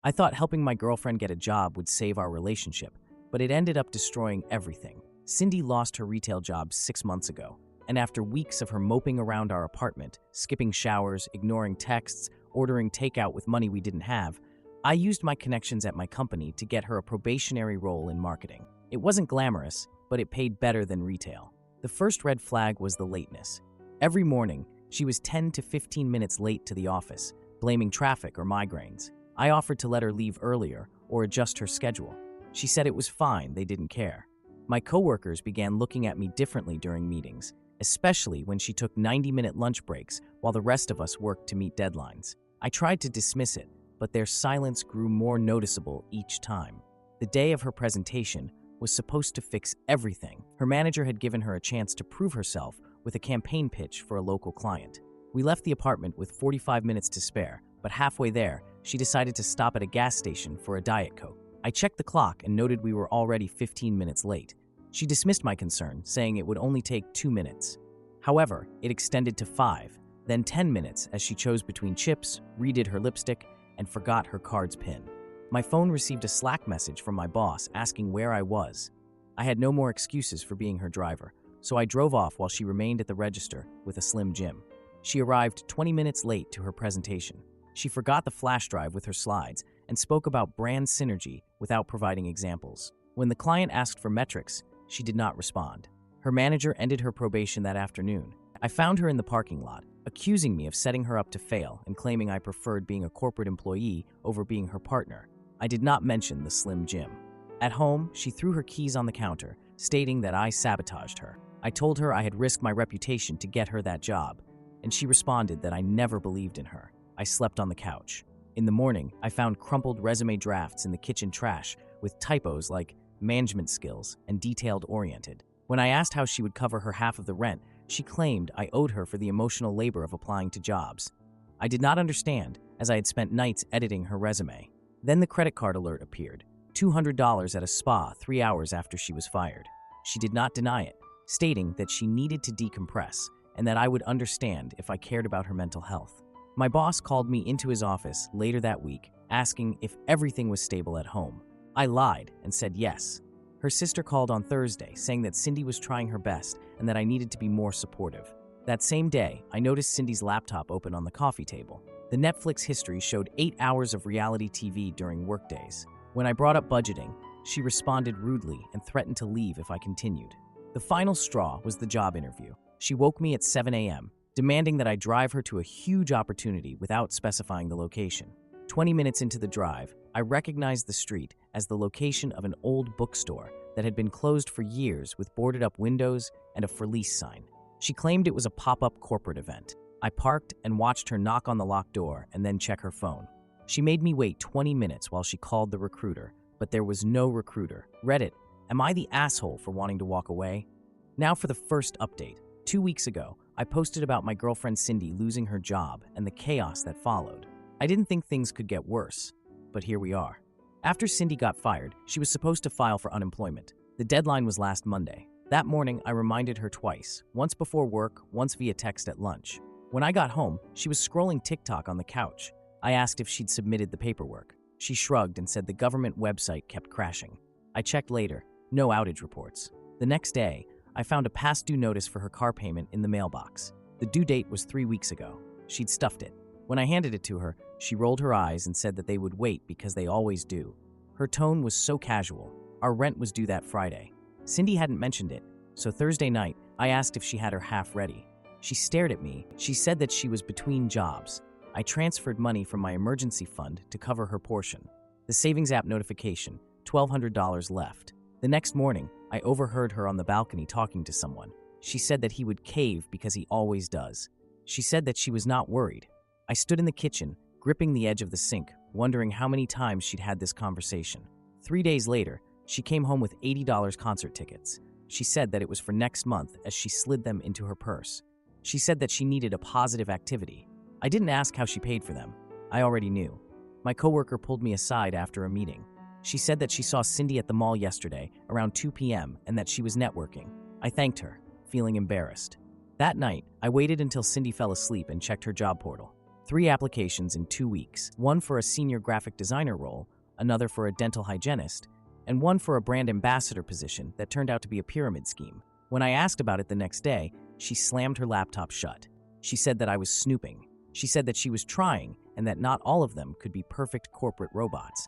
I thought helping my girlfriend get a job would save our relationship, but it ended up destroying everything. Cindy lost her retail job 6 months ago, and after weeks of her moping around our apartment, skipping showers, ignoring texts, ordering takeout with money we didn't have, I used my connections at my company to get her a probationary role in marketing. It wasn't glamorous, but it paid better than retail. The first red flag was the lateness. Every morning, she was 10 to 15 minutes late to the office, blaming traffic or migraines. I offered to let her leave earlier or adjust her schedule. She said it was fine, they didn't care. My coworkers began looking at me differently during meetings, especially when she took 90-minute lunch breaks while the rest of us worked to meet deadlines. I tried to dismiss it, but their silence grew more noticeable each time. The day of her presentation was supposed to fix everything. Her manager had given her a chance to prove herself with a campaign pitch for a local client. We left the apartment with 45 minutes to spare, but halfway there, she decided to stop at a gas station for a Diet Coke. I checked the clock and noted we were already 15 minutes late. She dismissed my concern, saying it would only take 2 minutes. However, it extended to 5, then 10 minutes as she chose between chips, redid her lipstick, and forgot her card's PIN. My phone received a Slack message from my boss asking where I was. I had no more excuses for being her driver, so I drove off while she remained at the register with a Slim Jim. She arrived 20 minutes late to her presentation. She forgot the flash drive with her slides and spoke about brand synergy without providing examples. When the client asked for metrics, she did not respond. Her manager ended her probation that afternoon. I found her in the parking lot, accusing me of setting her up to fail and claiming I preferred being a corporate employee over being her partner. I did not mention the Slim Jim. At home, she threw her keys on the counter, stating that I sabotaged her. I told her I had risked my reputation to get her that job, and she responded that I never believed in her. I slept on the couch. In the morning, I found crumpled resume drafts in the kitchen trash with typos like management skills and detailed oriented. When I asked how she would cover her half of the rent, she claimed I owed her for the emotional labor of applying to jobs. I did not understand, as I had spent nights editing her resume. Then the credit card alert appeared, $200 at a spa 3 hours after she was fired. She did not deny it, stating that she needed to decompress and that I would understand if I cared about her mental health. My boss called me into his office later that week, asking if everything was stable at home. I lied and said yes. Her sister called on Thursday, saying that Cindy was trying her best and that I needed to be more supportive. That same day, I noticed Cindy's laptop open on the coffee table. The Netflix history showed 8 hours of reality TV during workdays. When I brought up budgeting, she responded rudely and threatened to leave if I continued. The final straw was the job interview. She woke me at 7 a.m., demanding that I drive her to a huge opportunity without specifying the location. 20 minutes into the drive, I recognized the street as the location of an old bookstore that had been closed for years with boarded-up windows and a for lease sign. She claimed it was a pop-up corporate event. I parked and watched her knock on the locked door and then check her phone. She made me wait 20 minutes while she called the recruiter, but there was no recruiter. Reddit, am I the asshole for wanting to walk away? Now for the first update. 2 weeks ago, I posted about my girlfriend Cindy losing her job and the chaos that followed. I didn't think things could get worse, but here we are. After Cindy got fired, she was supposed to file for unemployment. The deadline was last Monday. That morning, I reminded her twice, once before work, once via text at lunch. When I got home, she was scrolling TikTok on the couch. I asked if she'd submitted the paperwork. She shrugged and said the government website kept crashing. I checked later, no outage reports. The next day, I found a past due notice for her car payment in the mailbox. The due date was 3 weeks ago. She'd stuffed it. When I handed it to her, she rolled her eyes and said that they would wait because they always do. Her tone was so casual. Our rent was due that Friday. Cindy hadn't mentioned it, so Thursday night, I asked if she had her half ready. She stared at me. She said that she was between jobs. I transferred money from my emergency fund to cover her portion. The savings app notification, $1,200 left. The next morning, I overheard her on the balcony talking to someone. She said that he would cave because he always does. She said that she was not worried. I stood in the kitchen, gripping the edge of the sink, wondering how many times she'd had this conversation. 3 days later, she came home with $80 concert tickets. She said that it was for next month as she slid them into her purse. She said that she needed a positive activity. I didn't ask how she paid for them. I already knew. My coworker pulled me aside after a meeting. She said that she saw Cindy at the mall yesterday around 2 p.m. and that she was networking. I thanked her, feeling embarrassed. That night, I waited until Cindy fell asleep and checked her job portal. 3 applications in 2 weeks, one for a senior graphic designer role, another for a dental hygienist, and one for a brand ambassador position that turned out to be a pyramid scheme. When I asked about it the next day, she slammed her laptop shut. She said that I was snooping. She said that she was trying and that not all of them could be perfect corporate robots.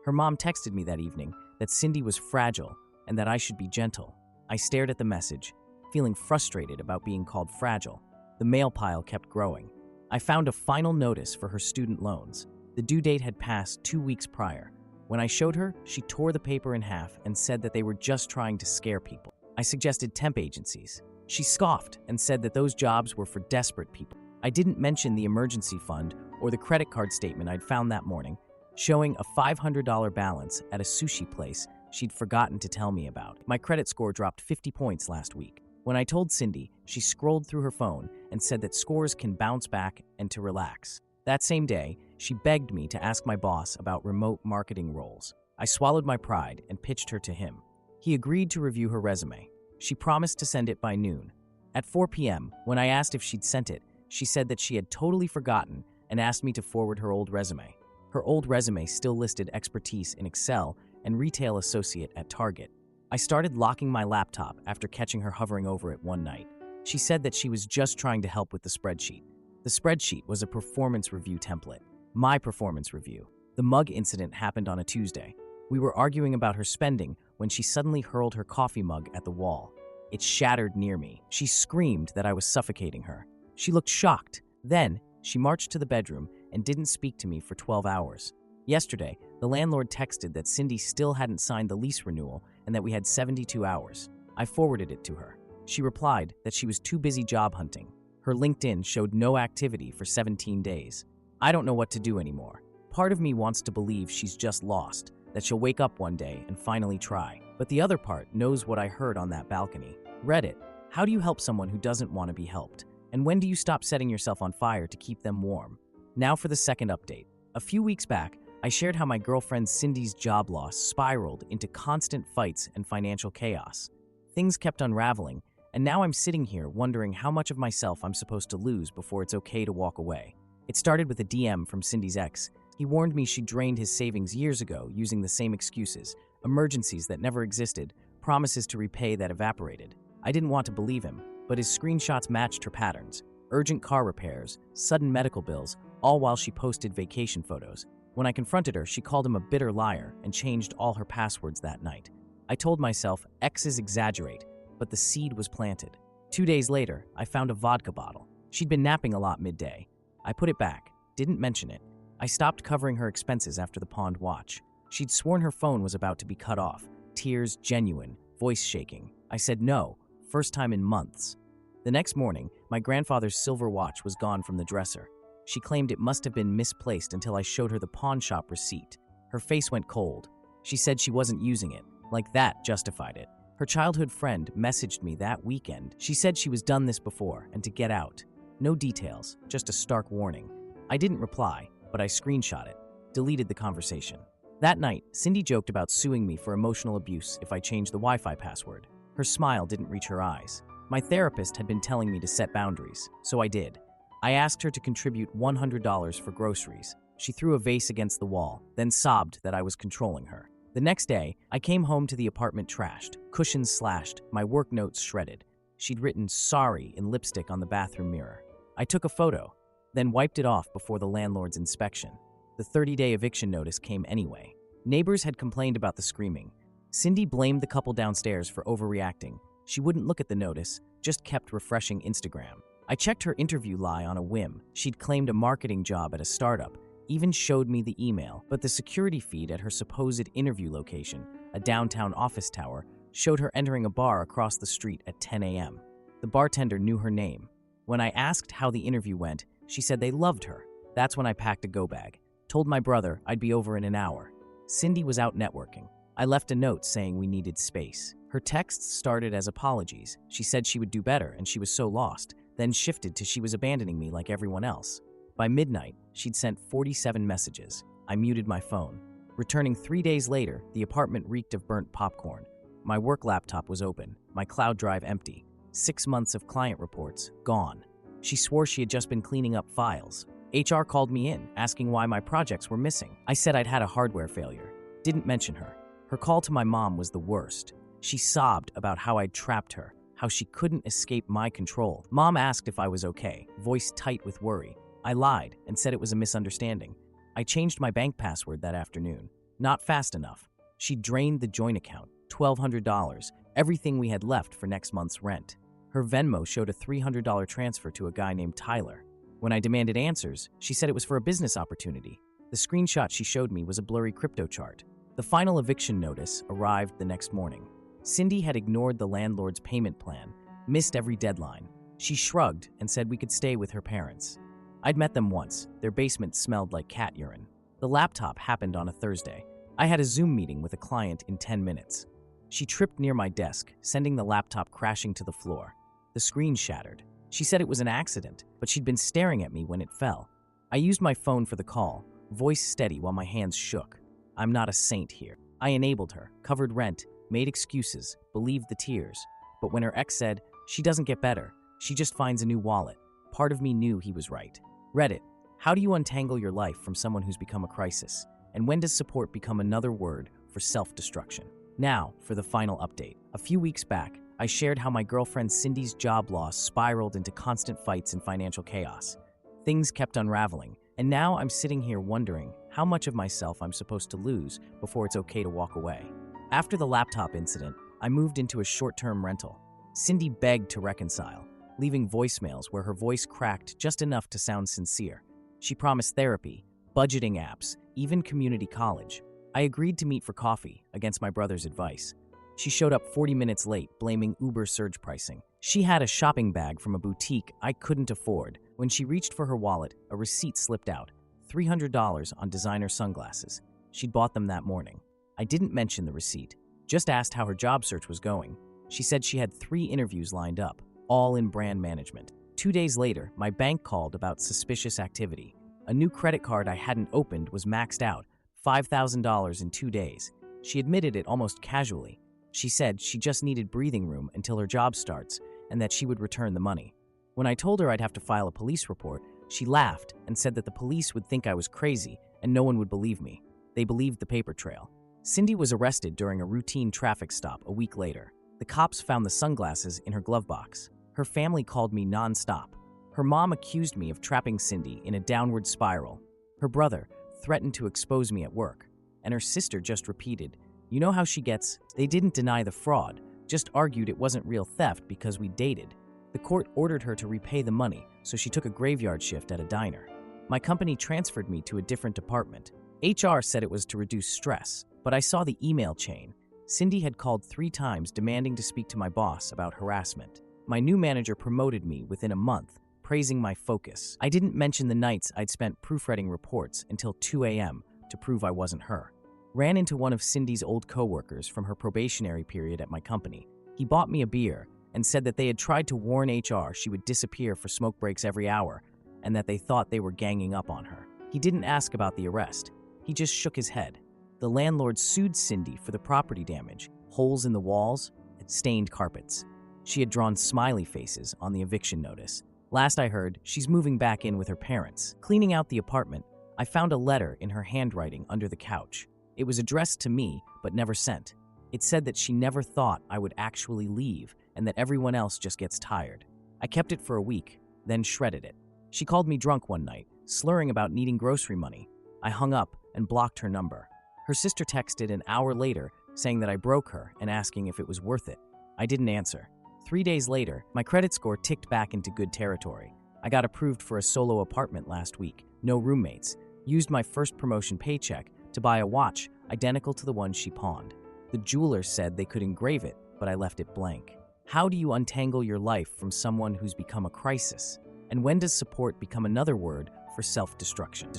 Her mom texted me that evening that Cindy was fragile and that I should be gentle. I stared at the message, feeling frustrated about being called fragile. The mail pile kept growing. I found a final notice for her student loans. The due date had passed 2 weeks prior. When I showed her, she tore the paper in half and said that they were just trying to scare people. I suggested temp agencies. She scoffed and said that those jobs were for desperate people. I didn't mention the emergency fund or the credit card statement I'd found that morning, showing a $500 balance at a sushi place she'd forgotten to tell me about. My credit score dropped 50 points last week. When I told Cindy, she scrolled through her phone and said that scores can bounce back and to relax. That same day, she begged me to ask my boss about remote marketing roles. I swallowed my pride and pitched her to him. He agreed to review her resume. She promised to send it by noon. At 4 p.m., when I asked if she'd sent it, she said that she had totally forgotten and asked me to forward her old resume. Her old resume still listed expertise in Excel and retail associate at Target. I started locking my laptop after catching her hovering over it one night. She said that she was just trying to help with the spreadsheet. The spreadsheet was a performance review template. My performance review. The mug incident happened on a Tuesday. We were arguing about her spending when she suddenly hurled her coffee mug at the wall. It shattered near me. She screamed that I was suffocating her. She looked shocked. Then, she marched to the bedroom and didn't speak to me for 12 hours. Yesterday, the landlord texted that Cindy still hadn't signed the lease renewal and that we had 72 hours. I forwarded it to her. She replied that she was too busy job hunting. Her LinkedIn showed no activity for 17 days. I don't know what to do anymore. Part of me wants to believe she's just lost, that she'll wake up one day and finally try. But the other part knows what I heard on that balcony. Reddit. How do you help someone who doesn't want to be helped? And when do you stop setting yourself on fire to keep them warm? Now for the second update. A few weeks back, I shared how my girlfriend Cindy's job loss spiraled into constant fights and financial chaos. Things kept unraveling, and now I'm sitting here wondering how much of myself I'm supposed to lose before it's okay to walk away. It started with a DM from Cindy's ex. He warned me she drained his savings years ago using the same excuses, emergencies that never existed, promises to repay that evaporated. I didn't want to believe him, but his screenshots matched her patterns. Urgent car repairs, sudden medical bills, all while she posted vacation photos. When I confronted her, she called him a bitter liar and changed all her passwords that night. I told myself, exes exaggerate, but the seed was planted. 2 days later, I found a vodka bottle. She'd been napping a lot midday. I put it back, didn't mention it. I stopped covering her expenses after the pawned watch. She'd sworn her phone was about to be cut off. Tears genuine, voice shaking. I said no, first time in months. The next morning, my grandfather's silver watch was gone from the dresser. She claimed it must have been misplaced until I showed her the pawn shop receipt. Her face went cold. She said she wasn't using it. Like that justified it. Her childhood friend messaged me that weekend. She said she was done this before and to get out. No details, just a stark warning. I didn't reply, but I screenshot it, deleted the conversation. That night, Cindy joked about suing me for emotional abuse if I changed the Wi-Fi password. Her smile didn't reach her eyes. My therapist had been telling me to set boundaries, so I did. I asked her to contribute $100 for groceries. She threw a vase against the wall, then sobbed that I was controlling her. The next day, I came home to the apartment trashed, cushions slashed, my work notes shredded. She'd written sorry in lipstick on the bathroom mirror. I took a photo, then wiped it off before the landlord's inspection. The 30-day eviction notice came anyway. Neighbors had complained about the screaming. Cindy blamed the couple downstairs for overreacting. She wouldn't look at the notice, just kept refreshing Instagram. I checked her interview lie on a whim. She'd claimed a marketing job at a startup, even showed me the email, but the security feed at her supposed interview location, a downtown office tower, showed her entering a bar across the street at 10 a.m. The bartender knew her name. When I asked how the interview went, she said they loved her. That's when I packed a go bag. Told my brother I'd be over in an hour. Cindy was out networking. I left a note saying we needed space. Her texts started as apologies. She said she would do better and she was so lost, then shifted to she was abandoning me like everyone else. By midnight, she'd sent 47 messages. I muted my phone. Returning 3 days later, the apartment reeked of burnt popcorn. My work laptop was open, my cloud drive empty. 6 months of client reports, gone. She swore she had just been cleaning up files. HR called me in, asking why my projects were missing. I said I'd had a hardware failure. Didn't mention her. Her call to my mom was the worst. She sobbed about how I'd trapped her, how she couldn't escape my control. Mom asked if I was okay, voice tight with worry. I lied and said it was a misunderstanding. I changed my bank password that afternoon. Not fast enough. She drained the joint account, $1,200, everything we had left for next month's rent. Her Venmo showed a $300 transfer to a guy named Tyler. When I demanded answers, she said it was for a business opportunity. The screenshot she showed me was a blurry crypto chart. The final eviction notice arrived the next morning. Cindy had ignored the landlord's payment plan, missed every deadline. She shrugged and said we could stay with her parents. I'd met them once. Their basement smelled like cat urine. The laptop happened on a Thursday. I had a Zoom meeting with a client in 10 minutes. She tripped near my desk, sending the laptop crashing to the floor. The screen shattered. She said it was an accident, but she'd been staring at me when it fell. I used my phone for the call, voice steady while my hands shook. I'm not a saint here. I enabled her, covered rent, made excuses, believed the tears. But when her ex said, she doesn't get better, she just finds a new wallet, part of me knew he was right. Reddit, how do you untangle your life from someone who's become a crisis? And when does support become another word for self-destruction? Now, for the final update. A few weeks back, I shared how my girlfriend Cindy's job loss spiraled into constant fights and financial chaos. Things kept unraveling, and now I'm sitting here wondering how much of myself I'm supposed to lose before it's okay to walk away. After the laptop incident, I moved into a short-term rental. Cindy begged to reconcile, leaving voicemails where her voice cracked just enough to sound sincere. She promised therapy, budgeting apps, even community college. I agreed to meet for coffee, against my brother's advice. She showed up 40 minutes late, blaming Uber surge pricing. She had a shopping bag from a boutique I couldn't afford. When she reached for her wallet, a receipt slipped out, $300 on designer sunglasses. She'd bought them that morning. I didn't mention the receipt, just asked how her job search was going. She said she had 3 interviews lined up, all in brand management. 2 days later, my bank called about suspicious activity. A new credit card I hadn't opened was maxed out, $5,000 in 2 days. She admitted it almost casually. She said she just needed breathing room until her job starts and that she would return the money. When I told her I'd have to file a police report, she laughed and said that the police would think I was crazy and no one would believe me. They believed the paper trail. Cindy was arrested during a routine traffic stop a week later. The cops found the sunglasses in her glove box. Her family called me nonstop. Her mom accused me of trapping Cindy in a downward spiral. Her brother threatened to expose me at work. And her sister just repeated, "You know how she gets?" They didn't deny the fraud, just argued it wasn't real theft because we dated. The court ordered her to repay the money, so she took a graveyard shift at a diner. My company transferred me to a different department. HR said it was to reduce stress, but I saw the email chain. Cindy had called 3 times demanding to speak to my boss about harassment. My new manager promoted me within a month, praising my focus. I didn't mention the nights I'd spent proofreading reports until 2 a.m. to prove I wasn't her. Ran into one of Cindy's old coworkers from her probationary period at my company. He bought me a beer and said that they had tried to warn HR she would disappear for smoke breaks every hour and that they thought they were ganging up on her. He didn't ask about the arrest. He just shook his head. The landlord sued Cindy for the property damage, holes in the walls, and stained carpets. She had drawn smiley faces on the eviction notice. Last I heard, she's moving back in with her parents. Cleaning out the apartment, I found a letter in her handwriting under the couch. It was addressed to me, but never sent. It said that she never thought I would actually leave and that everyone else just gets tired. I kept it for a week, then shredded it. She called me drunk one night, slurring about needing grocery money. I hung up and blocked her number. Her sister texted an hour later saying that I broke her and asking if it was worth it. I didn't answer. 3 days later, my credit score ticked back into good territory. I got approved for a solo apartment last week, no roommates, used my first promotion paycheck to buy a watch identical to the one she pawned. The jeweler said they could engrave it, but I left it blank. How do you untangle your life from someone who's become a crisis? And when does support become another word for self-destruction?